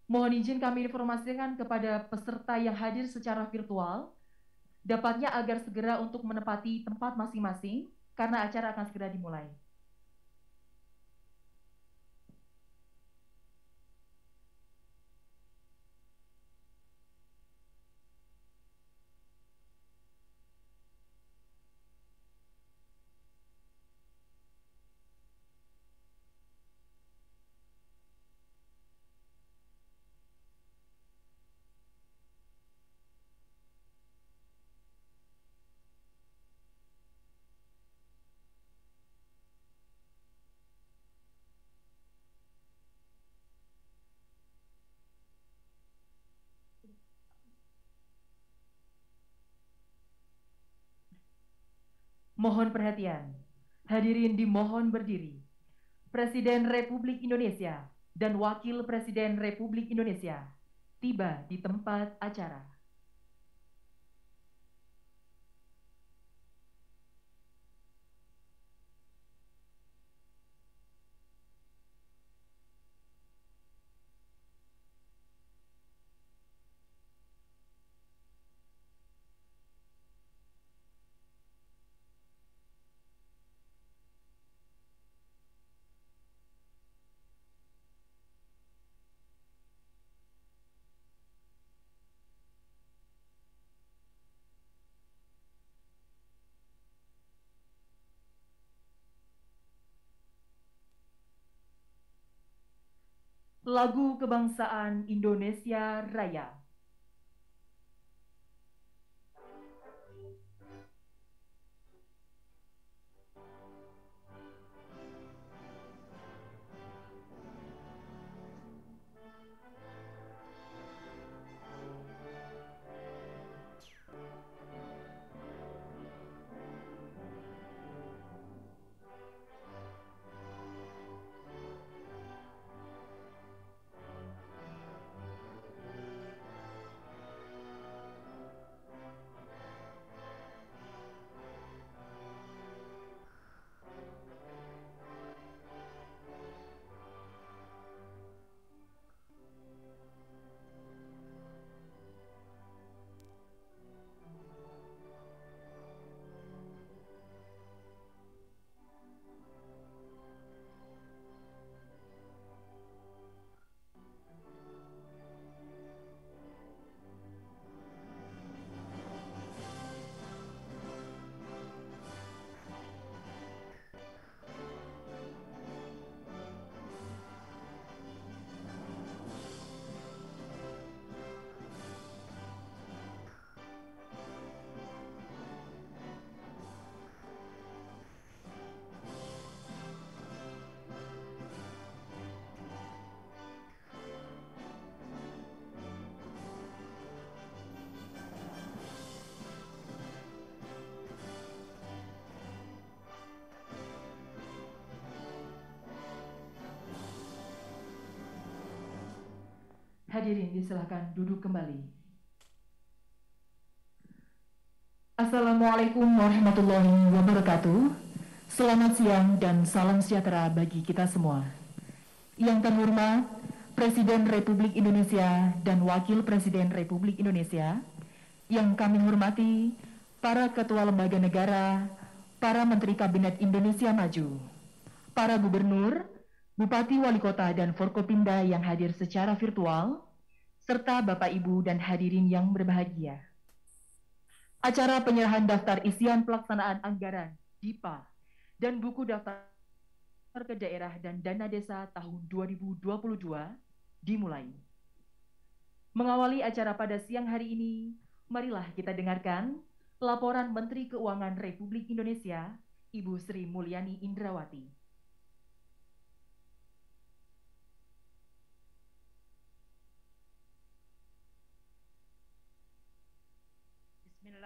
Mohon izin kami informasikan kepada peserta yang hadir secara virtual, dapatnya agar segera untuk menempati tempat masing-masing, karena acara akan segera dimulai. Mohon perhatian. Hadirin dimohon berdiri. Presiden Republik Indonesia dan Wakil Presiden Republik Indonesia tiba di tempat acara. Lagu Kebangsaan Indonesia Raya. Hadirin disilahkan duduk kembali. Assalamualaikum warahmatullahi wabarakatuh. Selamat siang dan salam sejahtera bagi kita semua. Yang terhormat Presiden Republik Indonesia dan Wakil Presiden Republik Indonesia, yang kami hormati para Ketua Lembaga Negara, para Menteri Kabinet Indonesia Maju, para Gubernur, Bupati Wali Kota dan Forkopimda yang hadir secara virtual, serta Bapak Ibu dan hadirin yang berbahagia. Acara penyerahan daftar isian pelaksanaan anggaran DIPA dan buku daftar ke daerah dan dana desa tahun 2022 dimulai. Mengawali acara pada siang hari ini, marilah kita dengarkan laporan Menteri Keuangan Republik Indonesia, Ibu Sri Mulyani Indrawati.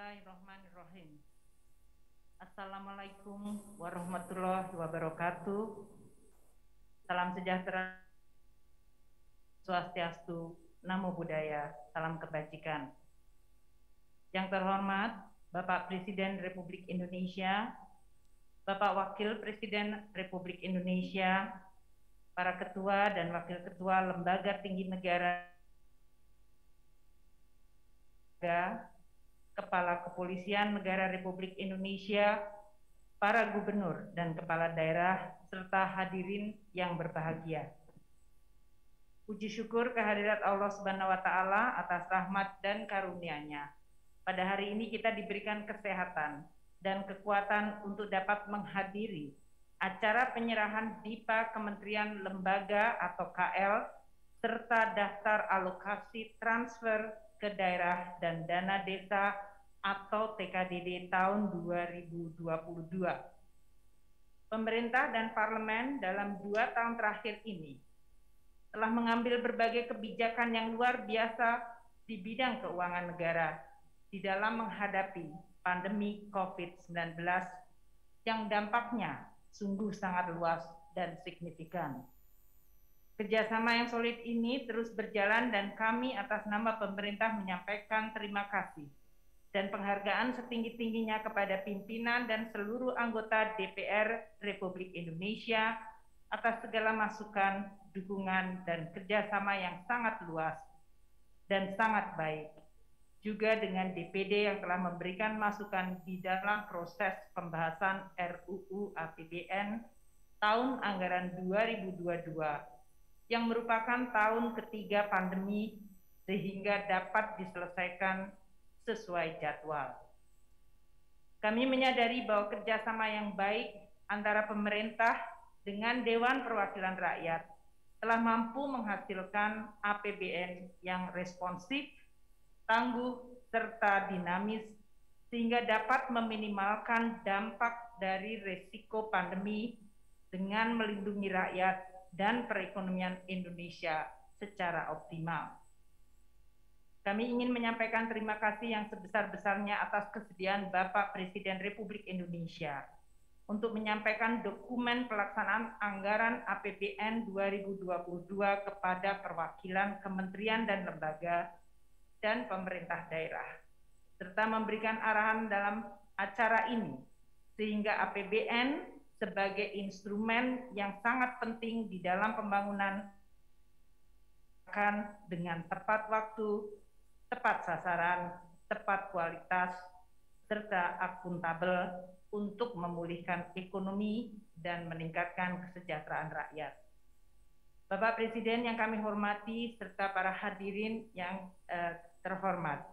Bismillahirrahmanirrahim. Assalamualaikum warahmatullahi wabarakatuh. Salam sejahtera, swastiastu, namo buddhaya, salam kebajikan. Yang terhormat Bapak Presiden Republik Indonesia, Bapak Wakil Presiden Republik Indonesia, para ketua dan wakil ketua lembaga tinggi negara, Kepala Kepolisian Negara Republik Indonesia, para gubernur dan kepala daerah, serta hadirin yang berbahagia. Puji syukur kehadirat Allah Subhanahu wa Ta'ala atas rahmat dan karunia-Nya. Pada hari ini kita diberikan kesehatan dan kekuatan untuk dapat menghadiri acara penyerahan DIPA Kementerian Lembaga atau KL serta daftar alokasi transfer ke daerah dan dana desa atau TKDD tahun 2022. Pemerintah dan parlemen dalam 2 tahun terakhir ini telah mengambil berbagai kebijakan yang luar biasa di bidang keuangan negara di dalam menghadapi pandemi COVID-19 yang dampaknya sungguh sangat luas dan signifikan. Kerjasama yang solid ini terus berjalan dan kami atas nama pemerintah menyampaikan terima kasih dan penghargaan setinggi-tingginya kepada pimpinan dan seluruh anggota DPR Republik Indonesia atas segala masukan, dukungan, dan kerjasama yang sangat luas dan sangat baik. Juga dengan DPD yang telah memberikan masukan di dalam proses pembahasan RUU APBN tahun anggaran 2022 yang merupakan tahun ketiga pandemi sehingga dapat diselesaikan sesuai jadwal. Kami menyadari bahwa kerjasama yang baik antara pemerintah dengan Dewan Perwakilan Rakyat telah mampu menghasilkan APBN yang responsif, tangguh, serta dinamis sehingga dapat meminimalkan dampak dari resiko pandemi dengan melindungi rakyat dan perekonomian Indonesia secara optimal. Kami ingin menyampaikan terima kasih yang sebesar-besarnya atas kesediaan Bapak Presiden Republik Indonesia untuk menyampaikan dokumen pelaksanaan anggaran APBN 2022 kepada perwakilan kementerian dan lembaga dan pemerintah daerah, serta memberikan arahan dalam acara ini, sehingga APBN sebagai instrumen yang sangat penting di dalam pembangunan akan dengan tepat waktu, tepat sasaran, tepat kualitas, serta akuntabel untuk memulihkan ekonomi dan meningkatkan kesejahteraan rakyat. Bapak Presiden yang kami hormati serta para hadirin yang terhormat,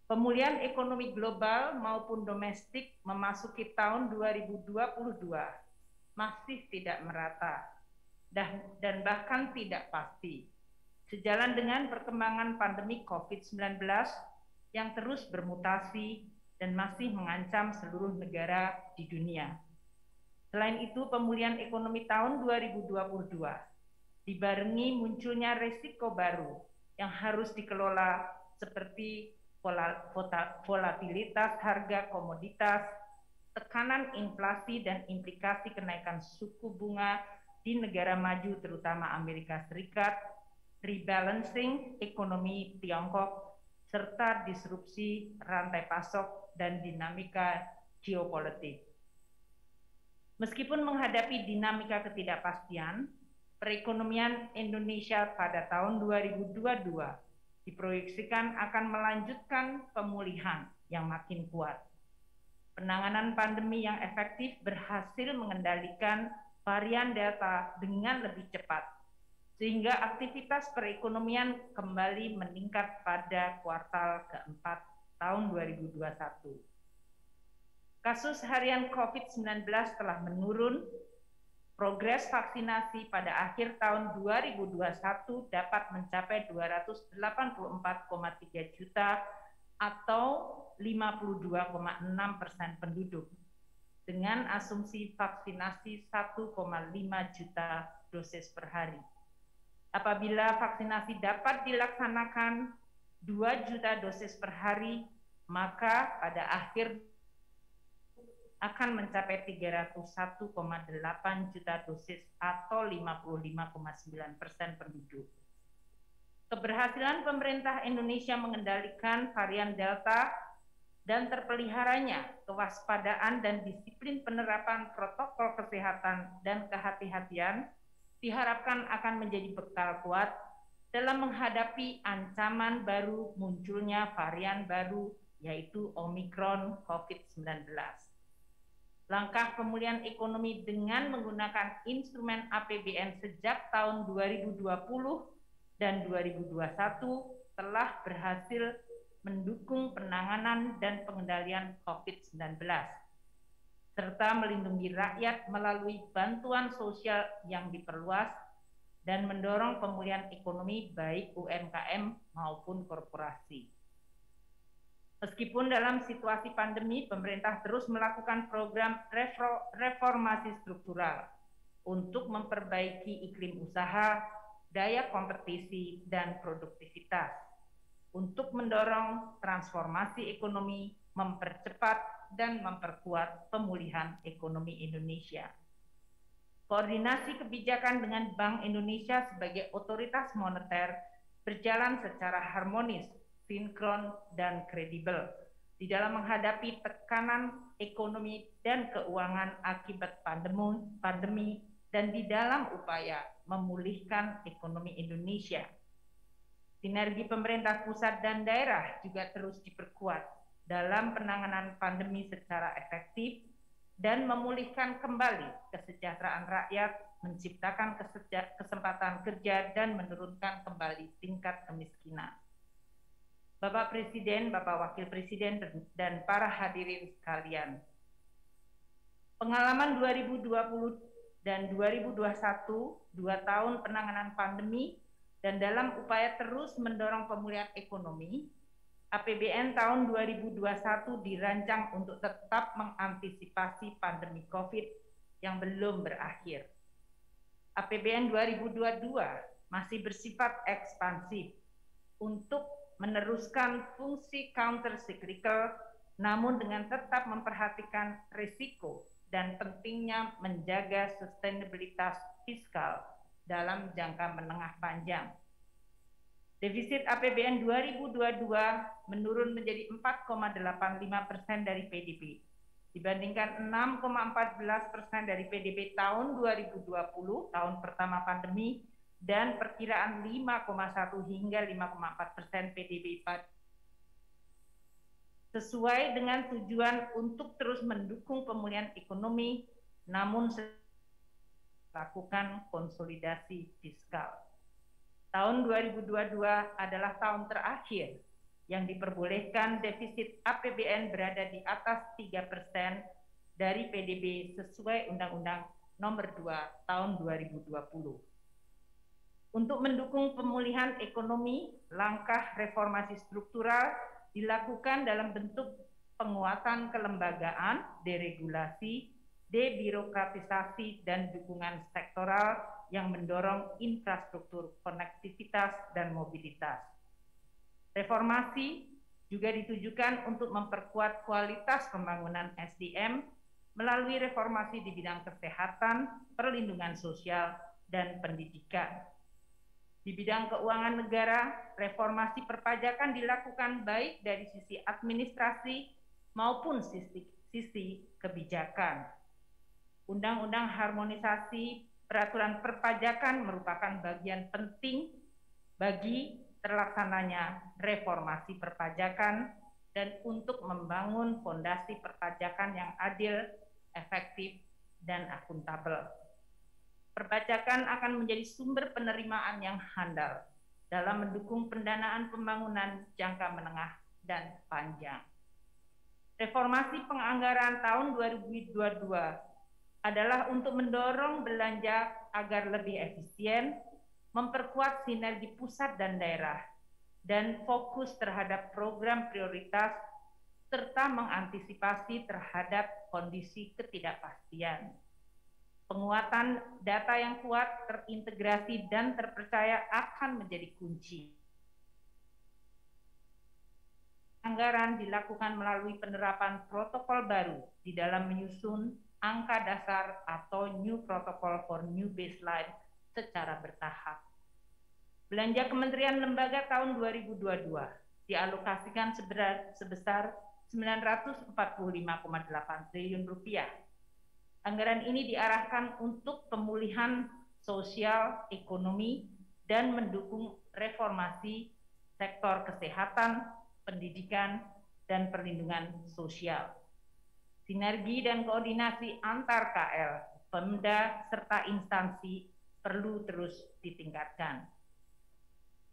pemulihan ekonomi global maupun domestik memasuki tahun 2022 masih tidak merata dan bahkan tidak pasti. Sejalan dengan perkembangan pandemi COVID-19 yang terus bermutasi dan masih mengancam seluruh negara di dunia. Selain itu, pemulihan ekonomi tahun 2022 dibarengi munculnya risiko baru yang harus dikelola seperti volatilitas harga komoditas, tekanan inflasi dan implikasi kenaikan suku bunga di negara maju terutama Amerika Serikat, rebalancing ekonomi Tiongkok, serta disrupsi rantai pasok dan dinamika geopolitik. Meskipun menghadapi dinamika ketidakpastian, perekonomian Indonesia pada tahun 2022 diproyeksikan akan melanjutkan pemulihan yang makin kuat. Penanganan pandemi yang efektif berhasil mengendalikan varian Delta dengan lebih cepat, sehingga aktivitas perekonomian kembali meningkat pada kuartal keempat tahun 2021. Kasus harian COVID-19 telah menurun. Progres vaksinasi pada akhir tahun 2021 dapat mencapai 284,3 juta atau 52,6% penduduk dengan asumsi vaksinasi 1,5 juta dosis per hari. Apabila vaksinasi dapat dilaksanakan 2 juta dosis per hari, maka pada akhir akan mencapai 301,8 juta dosis atau 55,9% penduduk. Keberhasilan pemerintah Indonesia mengendalikan varian Delta dan terpeliharanya kewaspadaan dan disiplin penerapan protokol kesehatan dan kehati-hatian diharapkan akan menjadi bekal kuat dalam menghadapi ancaman baru munculnya varian baru, yaitu Omikron COVID-19. Langkah pemulihan ekonomi dengan menggunakan instrumen APBN sejak tahun 2020 dan 2021 telah berhasil mendukung penanganan dan pengendalian COVID-19, serta melindungi rakyat melalui bantuan sosial yang diperluas dan mendorong pemulihan ekonomi baik UMKM maupun korporasi. Meskipun dalam situasi pandemi, pemerintah terus melakukan program reformasi struktural untuk memperbaiki iklim usaha, daya kompetisi, dan produktivitas, untuk mendorong transformasi ekonomi, mempercepat dan memperkuat pemulihan ekonomi Indonesia. Koordinasi kebijakan dengan Bank Indonesia sebagai otoritas moneter berjalan secara harmonis, sinkron, dan kredibel di dalam menghadapi tekanan ekonomi dan keuangan akibat pandemi dan di dalam upaya memulihkan ekonomi Indonesia. Sinergi pemerintah pusat dan daerah juga terus diperkuat dalam penanganan pandemi secara efektif dan memulihkan kembali kesejahteraan rakyat, menciptakan kesempatan kerja, dan menurunkan kembali tingkat kemiskinan. Bapak Presiden, Bapak Wakil Presiden, dan para hadirin sekalian, pengalaman 2020 dan 2021, 2 tahun penanganan pandemi, dan dalam upaya terus mendorong pemulihan ekonomi, APBN tahun 2021 dirancang untuk tetap mengantisipasi pandemi COVID yang belum berakhir. APBN 2022 masih bersifat ekspansif untuk meneruskan fungsi counter cyclical, namun dengan tetap memperhatikan risiko dan pentingnya menjaga sustainabilitas fiskal dalam jangka menengah panjang. Defisit APBN 2022 menurun menjadi 4,85% dari PDB, dibandingkan 6,14% dari PDB tahun 2020, tahun pertama pandemi, dan perkiraan 5,1 hingga 5,4% PDB sesuai dengan tujuan untuk terus mendukung pemulihan ekonomi, namun melakukan konsolidasi fiskal. Tahun 2022 adalah tahun terakhir yang diperbolehkan defisit APBN berada di atas 3% dari PDB sesuai Undang-Undang Nomor 2 Tahun 2020. Untuk mendukung pemulihan ekonomi, langkah reformasi struktural dilakukan dalam bentuk penguatan kelembagaan, deregulasi, debirokratisasi, dan dukungan sektoral yang mendorong infrastruktur konektivitas dan mobilitas. Reformasi juga ditujukan untuk memperkuat kualitas pembangunan SDM melalui reformasi di bidang kesehatan, perlindungan sosial, dan pendidikan. Di bidang keuangan negara, reformasi perpajakan dilakukan baik dari sisi administrasi maupun sisi kebijakan. Undang-undang harmonisasi peraturan perpajakan merupakan bagian penting bagi terlaksananya reformasi perpajakan dan untuk membangun fondasi perpajakan yang adil, efektif, dan akuntabel. Perpajakan akan menjadi sumber penerimaan yang handal dalam mendukung pendanaan pembangunan jangka menengah dan panjang. Reformasi penganggaran tahun 2022 adalah untuk mendorong belanja agar lebih efisien, memperkuat sinergi pusat dan daerah, dan fokus terhadap program prioritas, serta mengantisipasi terhadap kondisi ketidakpastian. Penguatan data yang kuat, terintegrasi, dan terpercaya akan menjadi kunci. Anggaran dilakukan melalui penerapan protokol baru di dalam menyusun angka dasar atau New Protocol for New Baseline secara bertahap. Belanja kementerian lembaga tahun 2022 dialokasikan sebesar 945,8 triliun rupiah. Anggaran ini diarahkan untuk pemulihan sosial, ekonomi, dan mendukung reformasi sektor kesehatan, pendidikan, dan perlindungan sosial. Sinergi dan koordinasi antar KL, Pemda, serta instansi perlu terus ditingkatkan.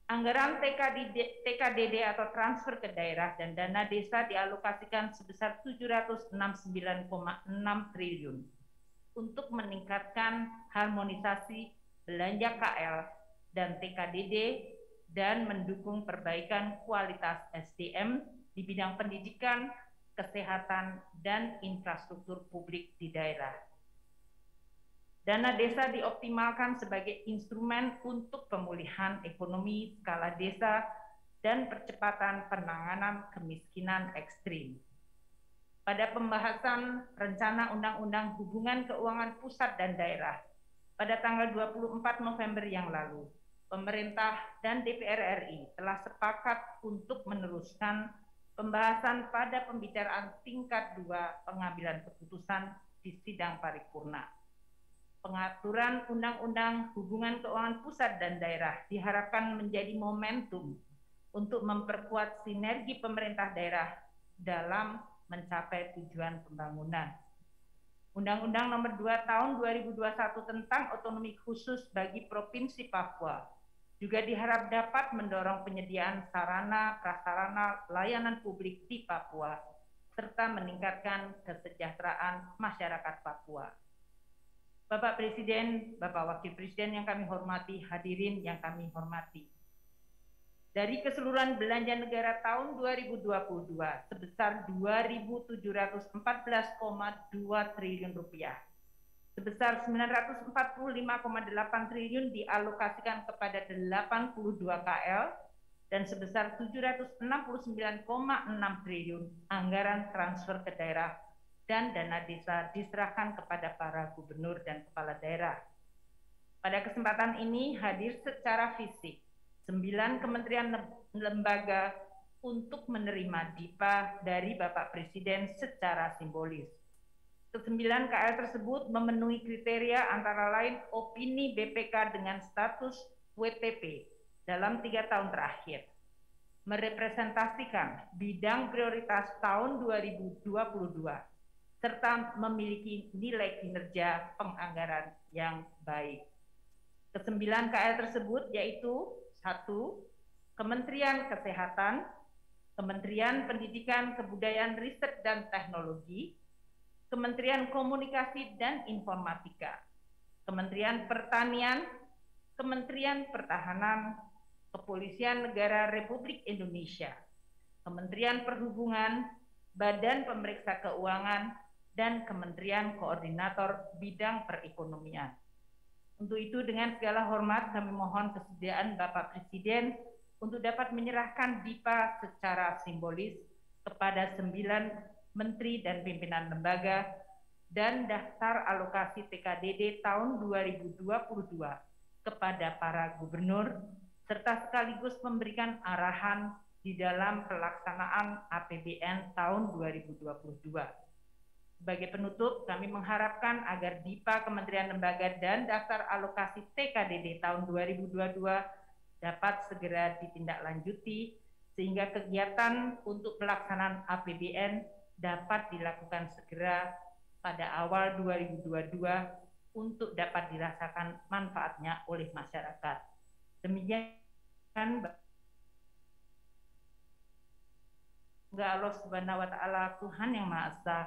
Anggaran TKDD atau transfer ke daerah dan dana desa dialokasikan sebesar 769,6 triliun untuk meningkatkan harmonisasi belanja KL dan TKDD dan mendukung perbaikan kualitas SDM di bidang pendidikan, kesehatan, dan infrastruktur publik di daerah. Dana desa dioptimalkan sebagai instrumen untuk pemulihan ekonomi skala desa dan percepatan penanganan kemiskinan ekstrim. Pada pembahasan rencana Undang-Undang Hubungan Keuangan Pusat dan Daerah pada tanggal 24 November yang lalu, pemerintah dan DPR RI telah sepakat untuk meneruskan pembahasan pada pembicaraan tingkat 2 pengambilan keputusan di sidang paripurna. Pengaturan Undang-Undang Hubungan Keuangan Pusat dan Daerah diharapkan menjadi momentum untuk memperkuat sinergi pemerintah daerah dalam mencapai tujuan pembangunan. Undang-Undang Nomor 2 Tahun 2021 tentang otonomi khusus bagi Provinsi Papua juga diharap dapat mendorong penyediaan sarana prasarana layanan publik di Papua serta meningkatkan kesejahteraan masyarakat Papua. Bapak Presiden, Bapak Wakil Presiden yang kami hormati, hadirin yang kami hormati. Dari keseluruhan belanja negara tahun 2022 sebesar 2.714,2 triliun rupiah, sebesar 945,8 triliun dialokasikan kepada 82 KL dan sebesar 769,6 triliun anggaran transfer ke daerah dan dana desa diserahkan kepada para gubernur dan kepala daerah. Pada kesempatan ini hadir secara fisik 9 kementerian lembaga untuk menerima DIPA dari Bapak Presiden secara simbolis. Ke-9 KL tersebut memenuhi kriteria antara lain opini BPK dengan status WTP dalam 3 tahun terakhir, merepresentasikan bidang prioritas tahun 2022, serta memiliki nilai kinerja penganggaran yang baik. Ke-9 KL tersebut yaitu 1. Kementerian Kesehatan, Kementerian Pendidikan, Kebudayaan, Riset, dan Teknologi, Kementerian Komunikasi dan Informatika, Kementerian Pertanian, Kementerian Pertahanan, Kepolisian Negara Republik Indonesia, Kementerian Perhubungan, Badan Pemeriksa Keuangan, dan Kementerian Koordinator Bidang Perekonomian. Untuk itu dengan segala hormat kami mohon kesediaan Bapak Presiden untuk dapat menyerahkan DIPA secara simbolis kepada 9 menteri dan pimpinan lembaga dan daftar alokasi TKDD tahun 2022 kepada para gubernur serta sekaligus memberikan arahan di dalam pelaksanaan APBN tahun 2022. Sebagai penutup, kami mengharapkan agar DIPA Kementerian Lembaga dan daftar alokasi TKDD tahun 2022 dapat segera ditindaklanjuti sehingga kegiatan untuk pelaksanaan APBN dapat dilakukan segera pada awal 2022 untuk dapat dirasakan manfaatnya oleh masyarakat. Demikian semoga Allah Subhanahu wa Ta'ala, Tuhan yang Maha Esa,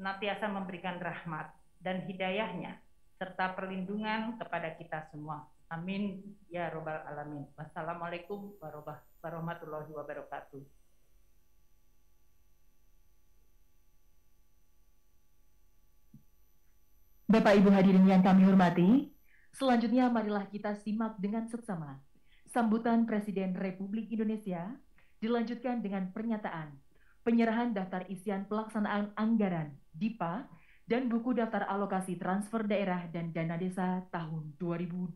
senantiasa memberikan rahmat dan hidayahnya serta perlindungan kepada kita semua. Amin ya robbal alamin. Wassalamualaikum warahmatullahi wabarakatuh. Bapak Ibu hadirin yang kami hormati, selanjutnya marilah kita simak dengan seksama sambutan Presiden Republik Indonesia dilanjutkan dengan pernyataan penyerahan daftar isian pelaksanaan anggaran DIPA dan buku daftar alokasi transfer daerah dan dana desa tahun 2022.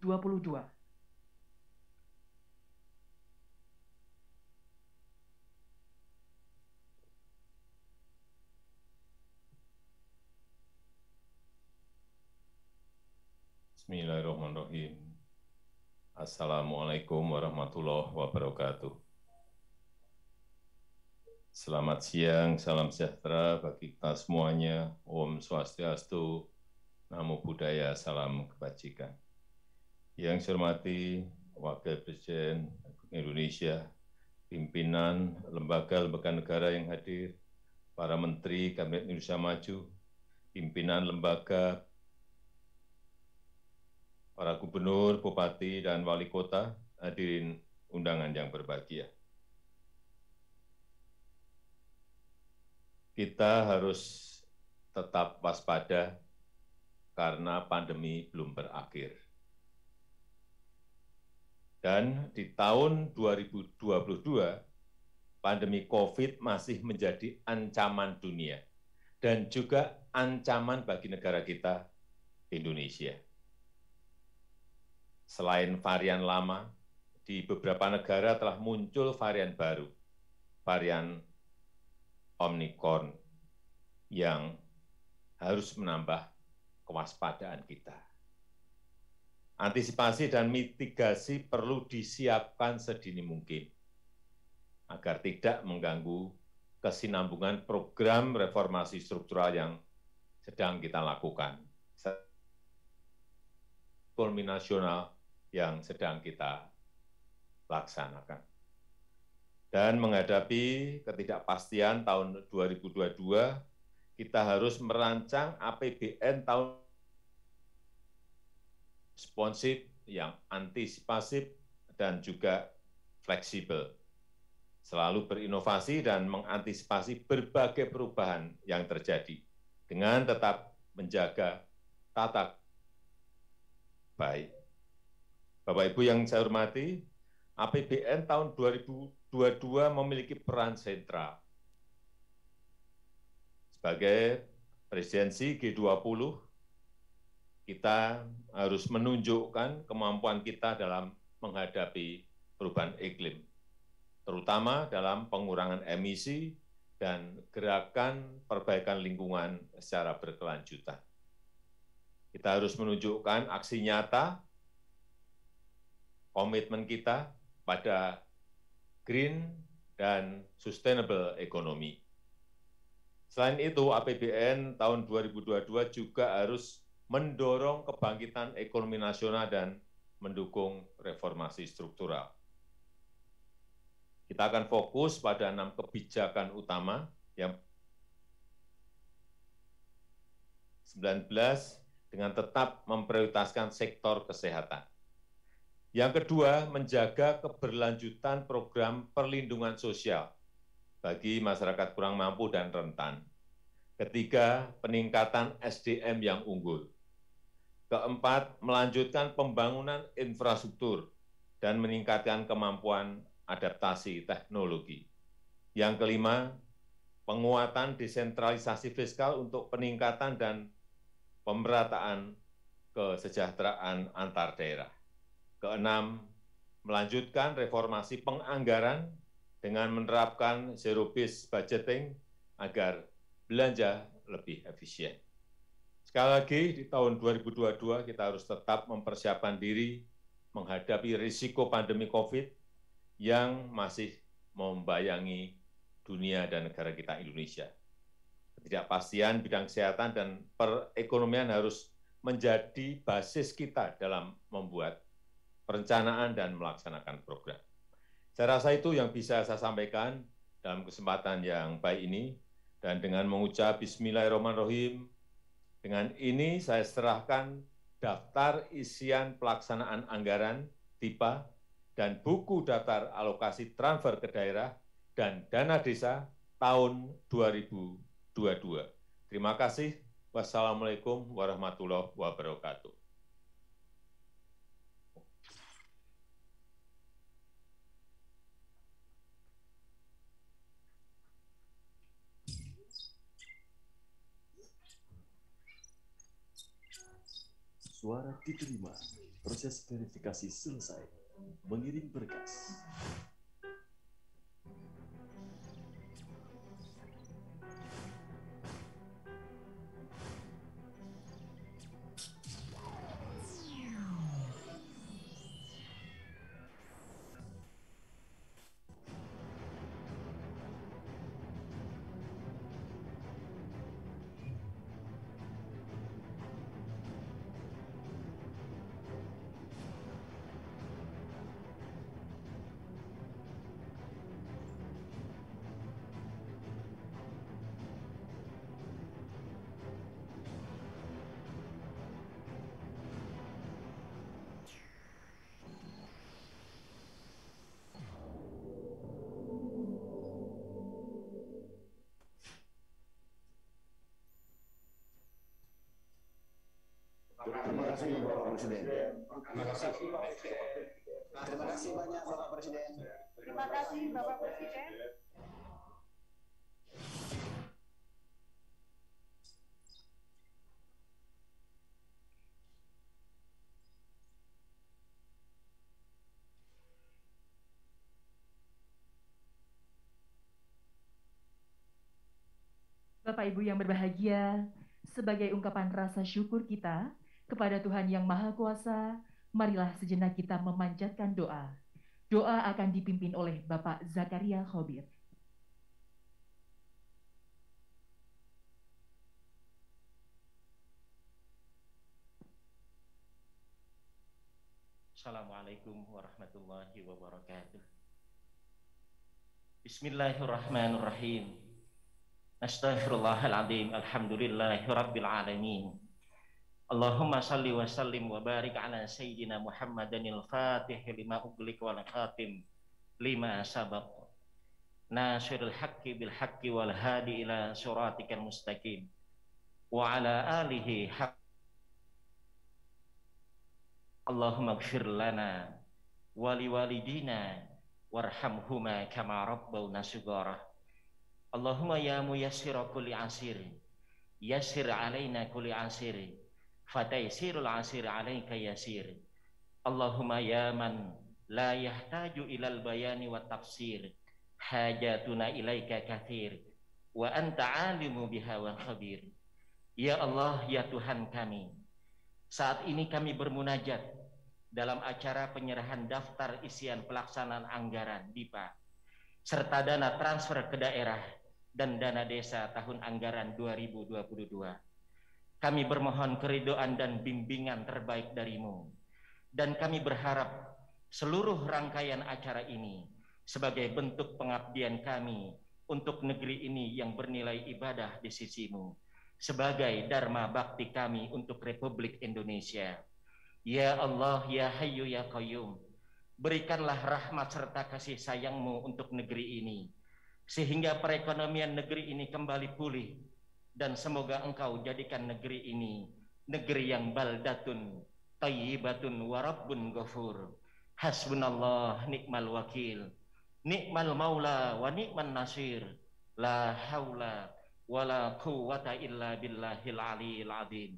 Bismillahirrahmanirrahim. Assalamualaikum warahmatullahi wabarakatuh. Selamat siang, salam sejahtera bagi kita semuanya. Om Swastiastu, Namo Buddhaya, salam kebajikan. Yang saya hormati Wakil Presiden Republik Indonesia, pimpinan lembaga-lembaga negara yang hadir, para Menteri Kabinet Indonesia Maju, pimpinan lembaga, para gubernur, bupati, dan wali kota, hadirin undangan yang berbahagia. Kita harus tetap waspada karena pandemi belum berakhir. Dan di tahun 2022, pandemi COVID masih menjadi ancaman dunia dan juga ancaman bagi negara kita, Indonesia. Selain varian lama, di beberapa negara telah muncul varian baru, varian Omicron, yang harus menambah kewaspadaan kita. Antisipasi dan mitigasi perlu disiapkan sedini mungkin, agar tidak mengganggu kesinambungan program reformasi struktural yang sedang kita lakukan, ekonomi nasional yang sedang kita laksanakan. Dan menghadapi ketidakpastian tahun 2022, kita harus merancang APBN tahun responsif yang antisipasif dan juga fleksibel, selalu berinovasi dan mengantisipasi berbagai perubahan yang terjadi, dengan tetap menjaga tata baik. Bapak Ibu yang saya hormati, APBN tahun 2022 memiliki peran sentral. Sebagai presidensi G20, kita harus menunjukkan kemampuan kita dalam menghadapi perubahan iklim, terutama dalam pengurangan emisi dan gerakan perbaikan lingkungan secara berkelanjutan. Kita harus menunjukkan aksi nyata komitmen kita pada green dan sustainable economy. Selain itu, APBN tahun 2022 juga harus mendorong kebangkitan ekonomi nasional dan mendukung reformasi struktural. Kita akan fokus pada 6 kebijakan utama yang 19 dengan tetap memprioritaskan sektor kesehatan. Yang kedua, menjaga keberlanjutan program perlindungan sosial bagi masyarakat kurang mampu dan rentan. Ketiga, peningkatan SDM yang unggul. Keempat, melanjutkan pembangunan infrastruktur dan meningkatkan kemampuan adaptasi teknologi. Yang kelima, penguatan desentralisasi fiskal untuk peningkatan dan pemerataan kesejahteraan antar daerah. Keenam, melanjutkan reformasi penganggaran dengan menerapkan zero-based budgeting agar belanja lebih efisien. Sekali lagi, di tahun 2022 kita harus tetap mempersiapkan diri menghadapi risiko pandemi COVID yang masih membayangi dunia dan negara kita Indonesia. Ketidakpastian bidang kesehatan dan perekonomian harus menjadi basis kita dalam membuat perencanaan dan melaksanakan program. Saya rasa itu yang bisa saya sampaikan dalam kesempatan yang baik ini, dan dengan mengucap Bismillahirrahmanirrahim, dengan ini saya serahkan daftar isian pelaksanaan anggaran (TIPA) dan buku daftar alokasi transfer ke daerah dan dana desa tahun 2022. Terima kasih. Wassalamualaikum warahmatullahi wabarakatuh. Suara diterima, proses verifikasi selesai. Mengirim berkas. kasih Bapak Presiden. Terima kasih. Terima kasih banyak Bapak Presiden. Terima kasih Bapak Presiden. Bapak Ibu yang berbahagia, sebagai ungkapan rasa syukur kita kepada Tuhan Yang Maha Kuasa, marilah sejenak kita memanjatkan doa. Doa akan dipimpin oleh Bapak Zakaria Khobir. Assalamualaikum warahmatullahi wabarakatuh. Bismillahirrahmanirrahim. Astaghfirullahaladzim. Alhamdulillahi rabbil alamin. Allahumma salli wa sallim wa barik ala sayyidina Muhammadanil fatih lima ughliq wal khatim lima sabaq. Nasirul haqqi bil haqqi wal hadi ila siratikal mustaqim. Wa ala alihi haqq. Allahumma ighfir lana wa liwalidina warhamhuma kama rabbawna shighara. Allahumma ya muyassira kulli asir, yassir alaina kulli asir, fataysirul asir alaika yasir. Allahumma ya man la yahtaju ilal bayani wa tafsir, hajatuna ilaika kathir, wa anta alimu biha wa khabir. Ya Allah, ya Tuhan kami, saat ini kami bermunajat dalam acara penyerahan daftar isian pelaksanaan anggaran DIPA serta dana transfer ke daerah dan dana desa tahun anggaran 2022. Kami bermohon keridhaan dan bimbingan terbaik darimu, dan kami berharap seluruh rangkaian acara ini sebagai bentuk pengabdian kami untuk negeri ini yang bernilai ibadah di sisimu, sebagai dharma bakti kami untuk Republik Indonesia. Ya Allah, ya Hayyu ya Qayyum, berikanlah rahmat serta kasih sayangmu untuk negeri ini, sehingga perekonomian negeri ini kembali pulih, dan semoga engkau jadikan negeri ini negeri yang baldatun thayyibatun wa rabbun ghafur. Hasbunallah ni'mal wakil, ni'mal maula wa ni'man nasir, la haula wa la quwwata illa billahil aliyil azim.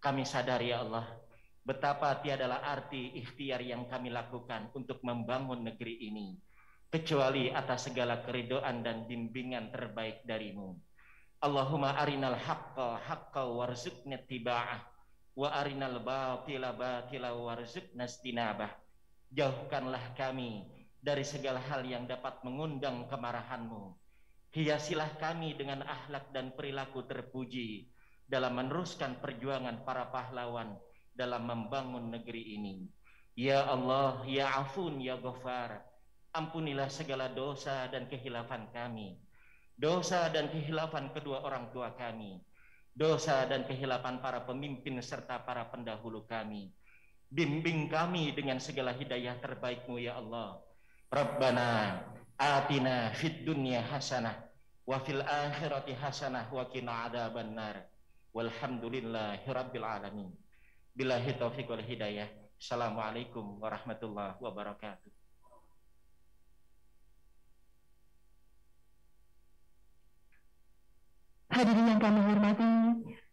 Kami sadar ya Allah, betapa tiadalah arti ikhtiar yang kami lakukan untuk membangun negeri ini kecuali atas segala keridhaan dan bimbingan terbaik darimu. Allahumma arinal haqqa haqqa warzuqna tiba'ah, wa arinal batila batila warzuqna istinabah. Jauhkanlah kami dari segala hal yang dapat mengundang kemarahanmu. Hiasilah kami dengan akhlak dan perilaku terpuji dalam meneruskan perjuangan para pahlawan dalam membangun negeri ini. Ya Allah, ya Afun, ya Ghafar, ampunilah segala dosa dan kehilafan kami, dosa dan kehilafan kedua orang tua kami, dosa dan kehilafan para pemimpin serta para pendahulu kami. Bimbing kami dengan segala hidayah terbaikmu ya Allah. Rabbana atina fid dunya hasanah wa fil akhirati hasanah wa qina adzabannar. Walhamdulillahi rabbil alamin. Billahi taufiq wal hidayah. Assalamualaikum warahmatullahi wabarakatuh. Hadirin yang kami hormati,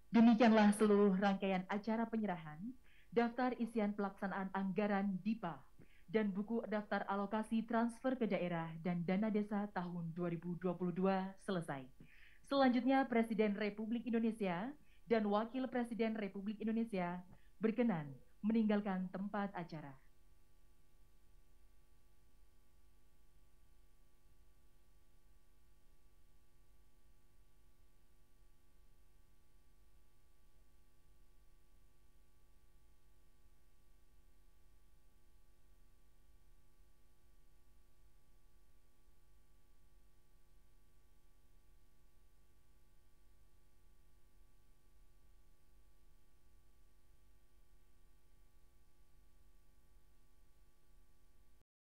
demikianlah seluruh rangkaian acara penyerahan daftar isian pelaksanaan anggaran DIPA dan buku daftar alokasi transfer ke daerah dan dana desa tahun 2022 selesai. Selanjutnya, Presiden Republik Indonesia dan Wakil Presiden Republik Indonesia berkenan meninggalkan tempat acara.